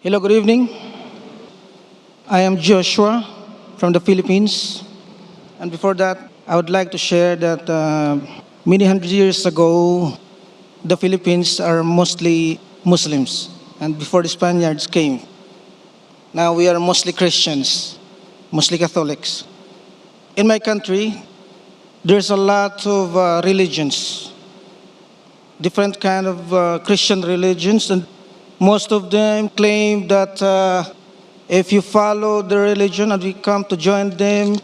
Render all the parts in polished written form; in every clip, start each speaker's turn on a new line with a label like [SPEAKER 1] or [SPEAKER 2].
[SPEAKER 1] Hello, good evening. I am Joshua from the Philippines. And before that, I would like to share that many hundred years ago, the Philippines are mostly Muslims. And before the Spaniards came, now we are mostly Christians, mostly Catholics. In my country, there's a lot of religions, different kind of Christian religions, and most of them claim that if you follow the religion and we come to join them,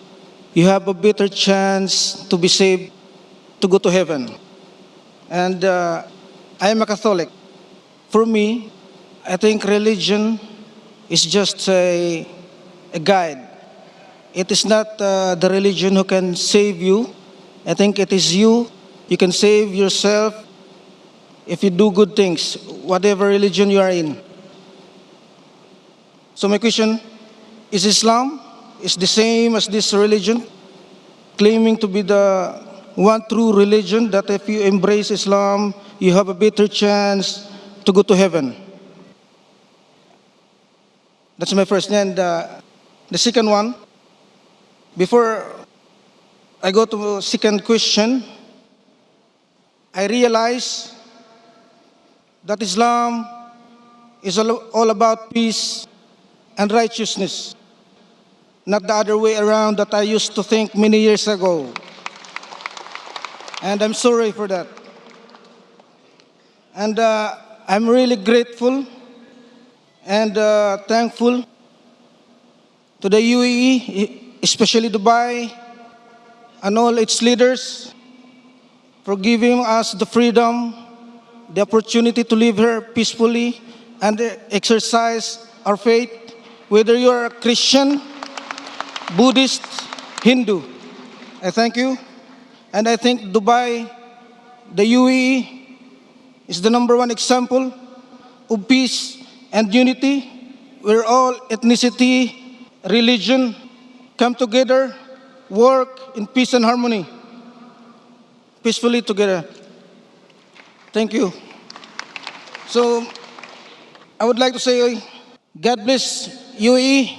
[SPEAKER 1] you have a better chance to be saved, to go to heaven. And I am a Catholic. For me, I think religion is just a guide. It is not the religion who can save you. I think it is you. You can save yourself if you do good things, whatever religion you are in. So my question, is Islam is the same as this religion, claiming to be the one true religion that if you embrace Islam, you have a better chance to go to heaven? That's my first. And the second one, before I go to second question, I realize that Islam is all about peace and righteousness, not the other way around that I used to think many years ago. And I'm sorry for that. And I'm really grateful and thankful to the UAE, especially Dubai, and all its leaders for giving us the freedom, the opportunity to live here peacefully and exercise our faith, whether you are a Christian, Buddhist, Hindu. I thank you. And I think Dubai, the UAE, is the number one example of peace and unity, where all ethnicity, religion come together, work in peace and harmony, peacefully together. Thank you. So, I would like to say, God bless UAE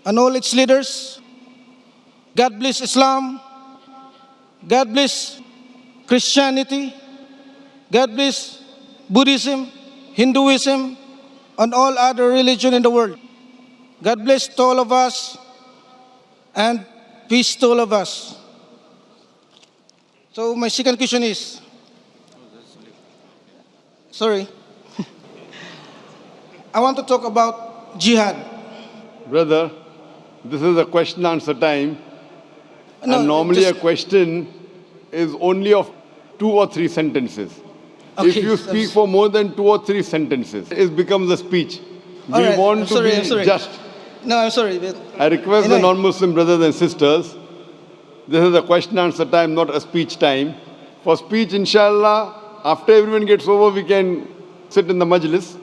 [SPEAKER 1] and all its leaders. God bless Islam. God bless Christianity. God bless Buddhism, Hinduism, and all other religion in the world. God bless to all of us and peace to all of us. So my second question is, sorry, I want to talk about jihad.
[SPEAKER 2] Brother, this is a question answer time.
[SPEAKER 1] No,
[SPEAKER 2] and normally
[SPEAKER 1] just-
[SPEAKER 2] a question is only of 2 or 3 sentences.
[SPEAKER 1] Okay,
[SPEAKER 2] If you speak for more than 2 or 3 sentences, it becomes a speech.
[SPEAKER 1] All
[SPEAKER 2] We
[SPEAKER 1] right,
[SPEAKER 2] want
[SPEAKER 1] I'm
[SPEAKER 2] to
[SPEAKER 1] sorry,
[SPEAKER 2] be
[SPEAKER 1] I'm sorry.
[SPEAKER 2] just.
[SPEAKER 1] No, I'm sorry. But
[SPEAKER 2] I request the
[SPEAKER 1] anyway,
[SPEAKER 2] non-Muslim brothers and sisters, this is a question answer time, not a speech time. For speech, inshallah, after everyone gets over, we can sit in the majlis,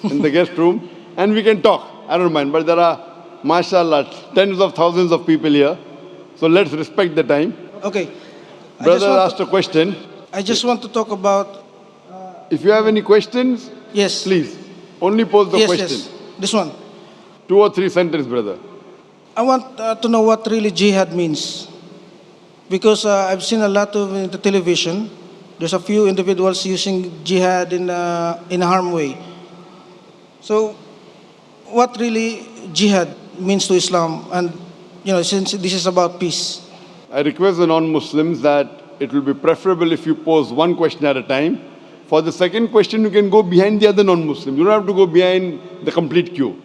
[SPEAKER 2] in the guest room, and we can talk. I don't mind, but there are, mashallah, tens of thousands of people here. So let's respect the time.
[SPEAKER 1] okay.
[SPEAKER 2] Brother asked a question.
[SPEAKER 1] I just want to talk about,
[SPEAKER 2] If you have any questions,
[SPEAKER 1] yes.
[SPEAKER 2] please, only pose the
[SPEAKER 1] Yes,
[SPEAKER 2] question.
[SPEAKER 1] yes. This one.
[SPEAKER 2] 2 or 3 sentences, brother.
[SPEAKER 1] I want to know what really jihad means. Because I've seen a lot of in the television. There's a few individuals using jihad in a harm way. So, what really jihad means to Islam? And, since this is about peace.
[SPEAKER 2] I request the non-Muslims that it will be preferable if you pose one question at a time. For the second question, you can go behind the other non-Muslims. You don't have to go behind the complete queue.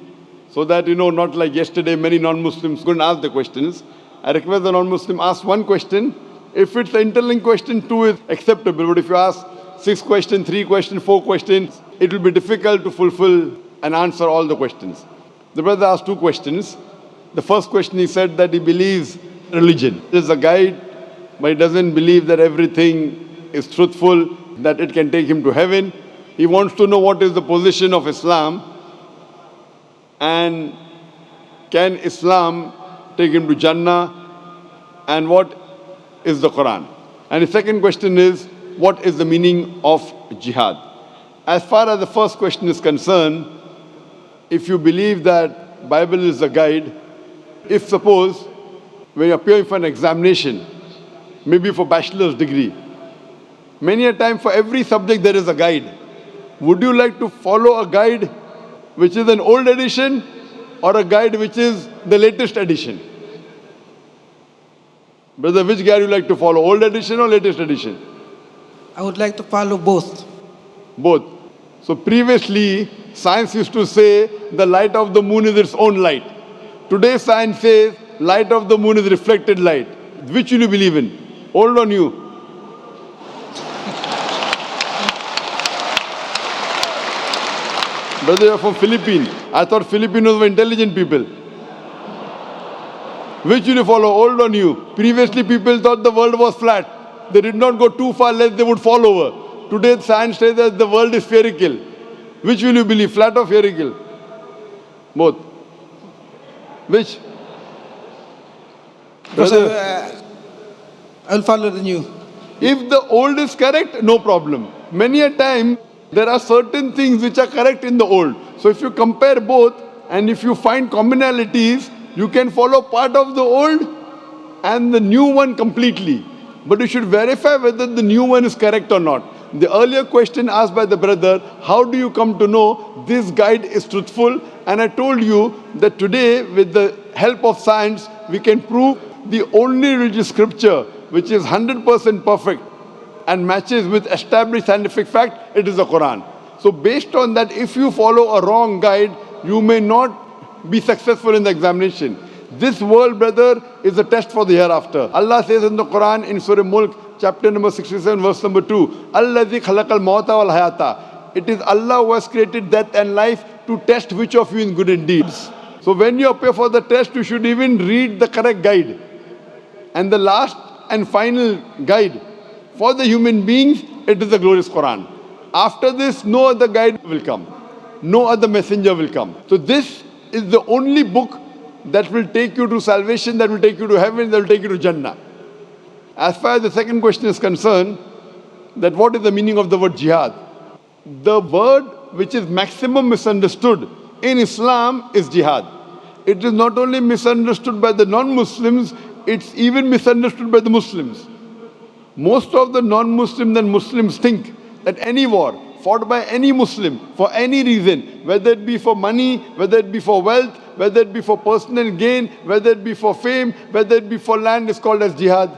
[SPEAKER 2] So that, not like yesterday, many non-Muslims couldn't ask the questions. I request the non-Muslim ask one question. If it's an interlinked question, 2 is acceptable. But if you ask 6 questions, 3 questions, 4 questions, it will be difficult to fulfill and answer all the questions. The brother asked 2 questions. The first question, he said that he believes religion is a guide, but he doesn't believe that everything is truthful, that it can take him to heaven. He wants to know what is the position of Islam and can Islam take him to Jannah, and what is the Quran. And the second question is, what is the meaning of jihad? As far as the first question is concerned, if you believe that Bible is a guide, if suppose when you appear for an examination, maybe for bachelor's degree, many a time for every subject there is a guide. Would you like to follow a guide which is an old edition or a guide which is the latest edition? Brother, which guide you like to follow, old edition or latest edition?
[SPEAKER 1] I would like to follow both.
[SPEAKER 2] Both. So previously, science used to say the light of the moon is its own light. Today science says light of the moon is reflected light. Which will you believe in? Old or new? Brother, you are from Philippines. I thought Filipinos were intelligent people. Which will you follow, old or new? Previously people thought the world was flat. They did not go too far lest they would fall over. Today science says that the world is spherical. Which will you believe, flat or spherical? Both. Which?
[SPEAKER 1] Because
[SPEAKER 2] Brother,
[SPEAKER 1] I'll follow the new.
[SPEAKER 2] if the old is correct, no problem. Many a time, there are certain things which are correct in the old. So if you compare both, and if you find commonalities, you can follow part of the old and the new one completely. But you should verify whether the new one is correct or not. The earlier question asked by the brother, how do you come to know this guide is truthful? And I told you that today, with the help of science, we can prove the only religious scripture which is 100% perfect and matches with established scientific fact, it is the Quran. So based on that, if you follow a wrong guide, you may not be successful in the examination. This world, brother, is a test for the hereafter. Allah says in the Quran, in Surah Mulk, chapter number 67, verse number 2, Allazi khalaqal mawta wal hayata. It is Allah who has created death and life to test which of you is good in deeds. So when you appear for the test, you should even read the correct guide. And the last and final guide for the human beings, it is the glorious Quran. After this, no other guide will come. No other messenger will come. So this is the only book that will take you to salvation, that will take you to heaven, that will take you to Jannah. As far as the second question is concerned, that what is the meaning of the word jihad? The word which is maximum misunderstood in Islam is jihad. It is not only misunderstood by the non-Muslims, it's even misunderstood by the Muslims. Most of the non-Muslims and Muslims think that any war fought by any Muslim for any reason, whether it be for money, whether it be for wealth, whether it be for personal gain, whether it be for fame, whether it be for land, is called as jihad.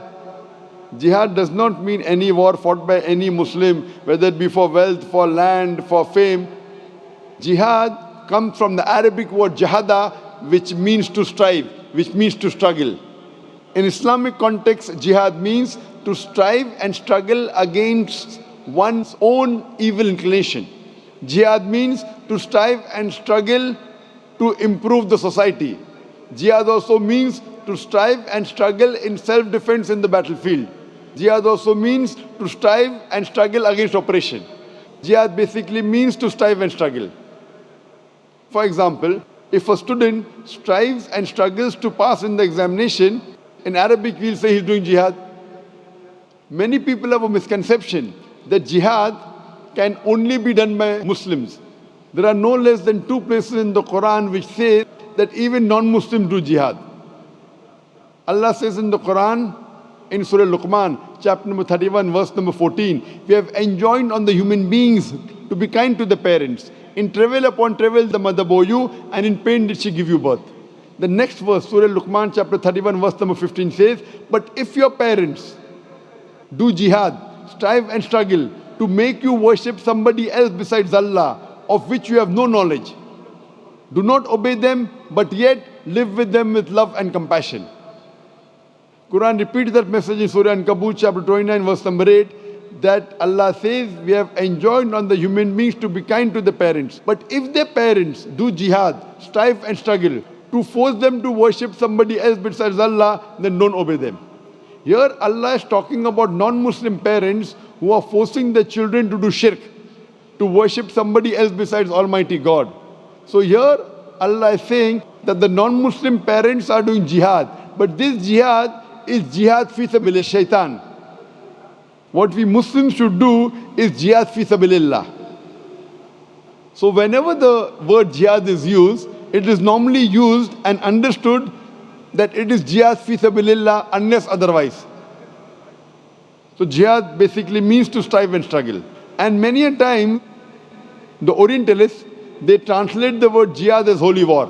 [SPEAKER 2] Jihad does not mean any war fought by any Muslim, whether it be for wealth, for land, for fame. Jihad comes from the Arabic word jahada, which means to strive, which means to struggle. In Islamic context, jihad means to strive and struggle against one's own evil inclination. Jihad means to strive and struggle to improve the society. Jihad also means to strive and struggle in self-defense in the battlefield. Jihad also means to strive and struggle against oppression. Jihad basically means to strive and struggle. For example, if a student strives and struggles to pass in the examination, in Arabic we'll say he's doing jihad. Many people have a misconception that jihad can only be done by Muslims. There are no less than 2 places in the Quran which say that even non-Muslims do jihad. Allah says in the Quran, in Surah Luqman, chapter number 31, verse number 14, we have enjoined on the human beings to be kind to the parents. In travail upon travail the mother bore you, and in pain did she give you birth. The next verse, Surah Luqman, chapter 31, verse number 15 says, but if your parents do jihad, strive and struggle to make you worship somebody else besides Allah, of which you have no knowledge, do not obey them, but yet live with them with love and compassion. Quran repeats that message in Surah Ankabut, chapter 29, verse number 8, that Allah says, we have enjoined on the human beings to be kind to the parents. But if their parents do jihad, strive and struggle to force them to worship somebody else besides Allah, then don't obey them. Here Allah is talking about non-Muslim parents who are forcing their children to do shirk, to worship somebody else besides Almighty God. So here Allah is saying that the non-Muslim parents are doing jihad, but this jihad is jihad fi sabilillah shaitan. What we Muslims should do is jihad fi sabilillah. So So whenever the word jihad is used, it is normally used and understood that it is jihad fi sabilillah unless otherwise. So jihad basically means to strive and struggle. And many a time, the Orientalists, they translate the word jihad as holy war.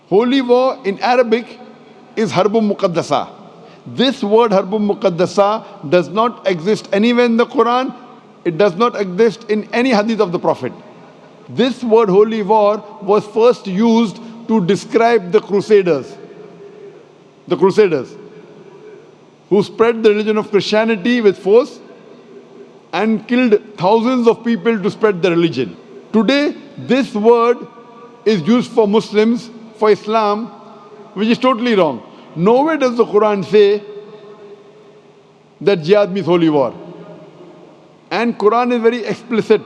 [SPEAKER 2] Holy war in Arabic is harbun muqaddasa. This word harbun muqaddasa does not exist anywhere in the Quran. It does not exist in any hadith of the Prophet. This word holy war was first used to describe the Crusaders. The Crusaders, who spread the religion of Christianity with force and killed thousands of people to spread the religion. Today, this word is used for Muslims, for Islam, which is totally wrong. Nowhere does the Quran say that jihad means holy war. And Quran is very explicit.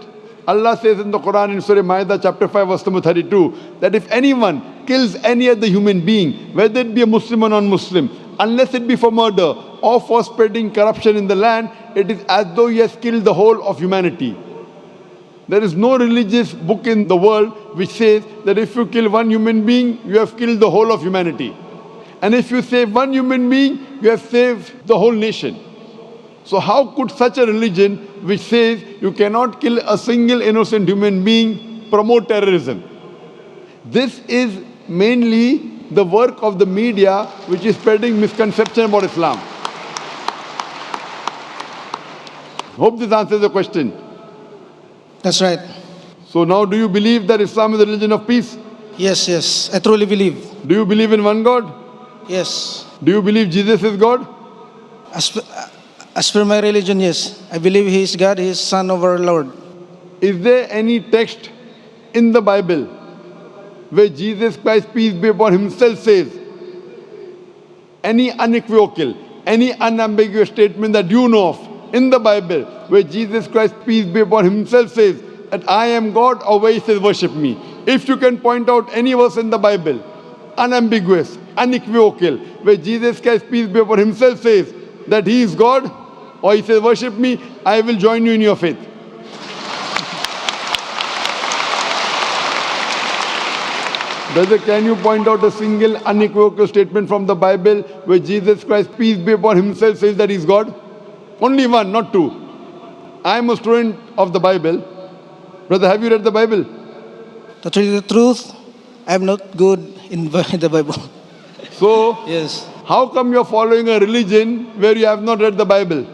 [SPEAKER 2] Allah says in the Quran in Surah Ma'idah chapter 5 verse number 32 that if anyone kills any other human being, whether it be a Muslim or non-Muslim, unless it be for murder or for spreading corruption in the land, it is as though he has killed the whole of humanity. There is no religious book in the world which says that if you kill one human being, you have killed the whole of humanity. And if you save one human being, you have saved the whole nation. So how could such a religion which says you cannot kill a single innocent human being promote terrorism? This is mainly the work of the media which is spreading misconception about Islam. Hope this answers the question.
[SPEAKER 1] That's right.
[SPEAKER 2] So now do you believe that Islam is a religion of peace?
[SPEAKER 1] Yes, I truly believe.
[SPEAKER 2] Do you believe in one God?
[SPEAKER 1] Yes.
[SPEAKER 2] Do you believe Jesus is God?
[SPEAKER 1] As per my religion, yes. I believe He is God, He is Son of our Lord.
[SPEAKER 2] Is there any text in the Bible where Jesus Christ, peace be upon himself, says any unequivocal, any unambiguous statement that you know of in the Bible where Jesus Christ, peace be upon himself, says that I am God, or where he says worship me? If you can point out any verse in the Bible, unambiguous, unequivocal, where Jesus Christ, peace be upon himself, says that he is God, or he says worship me, I will join you in your faith. Brother, can you point out a single unequivocal statement from the Bible where Jesus Christ, peace be upon himself, says that he is God? Only one, not two. I am a student of the Bible. Brother, have you read the Bible?
[SPEAKER 1] To tell you the truth, I am not good in the Bible.
[SPEAKER 2] So,
[SPEAKER 1] Yes.
[SPEAKER 2] how come you are following a religion where you have not read the Bible?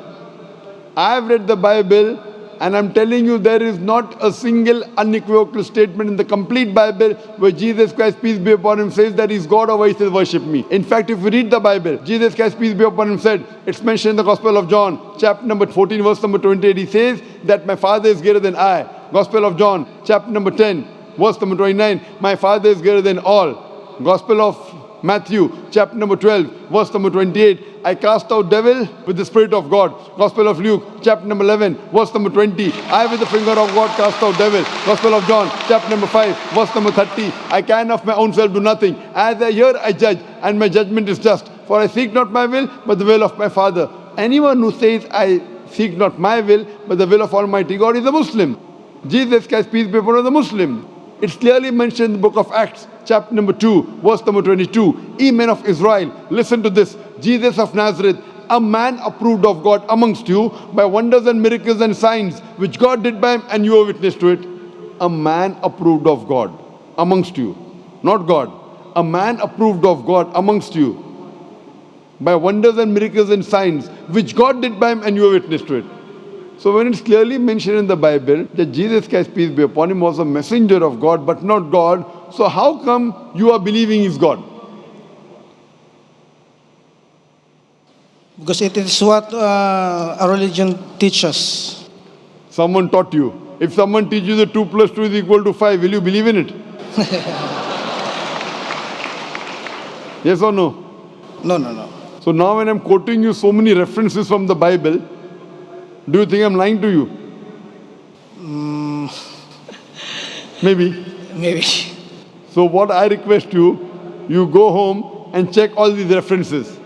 [SPEAKER 2] I have read the Bible, and I'm telling you there is not a single unequivocal statement in the complete Bible where Jesus Christ, peace be upon him, says that he's God, or where he says worship me. In fact, if you read the Bible, Jesus Christ, peace be upon him, said, it's mentioned in the Gospel of John, chapter number 14, verse number 28, he says that my Father is greater than I. Gospel of John, chapter number 10, verse number 29, my Father is greater than all. Gospel of Matthew, chapter number 12, verse number 28, I cast out devil with the Spirit of God. Gospel of Luke, chapter number 11, verse number 20, I with the finger of God cast out devil. Gospel of John, chapter number 5, verse number 30, I can of my own self do nothing. As I hear, I judge, and my judgment is just. For I seek not my will, but the will of my Father. Anyone who says, I seek not my will, but the will of Almighty God is a Muslim. Jesus Christ, peace be upon him, is a Muslim. It's clearly mentioned in the book of Acts, chapter number 2, verse number 22. Ye men of Israel, listen to this. Jesus of Nazareth, a man approved of God amongst you by wonders and miracles and signs, which God did by him, and you are witness to it. A man approved of God amongst you. Not God. A man approved of God amongst you by wonders and miracles and signs, which God did by him, and you are witness to it. So when it's clearly mentioned in the Bible that Jesus Christ, peace be upon him, was a messenger of God, but not God, so how come you are believing he's God?
[SPEAKER 1] Because it is what our religion teaches.
[SPEAKER 2] Someone taught you. If someone teaches you that 2 plus 2 is equal to 5, will you believe in it? Yes or no?
[SPEAKER 1] No.
[SPEAKER 2] So now when I'm quoting you so many references from the Bible, do you think I'm lying to you? Maybe.
[SPEAKER 1] Maybe.
[SPEAKER 2] So what I request you, you go home and check all these references.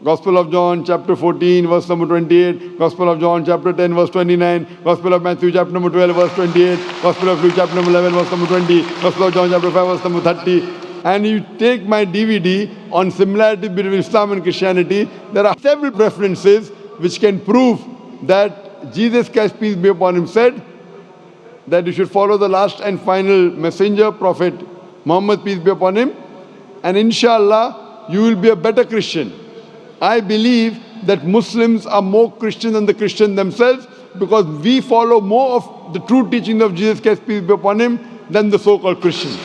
[SPEAKER 2] Gospel of John, chapter 14, verse number 28. Gospel of John, chapter 10, verse 29. Gospel of Matthew, chapter number 12, verse 28. Gospel of Luke, chapter number 11, verse number 20. Gospel of John, chapter 5, verse number 30. And you take my DVD on similarity between Islam and Christianity, there are several references which can prove that Jesus Christ, peace be upon him, said that you should follow the last and final messenger, Prophet Muhammad, peace be upon him, and inshallah, you will be a better Christian. I believe that Muslims are more Christian than the Christians themselves because we follow more of the true teaching of Jesus Christ, peace be upon him, than the so-called Christians.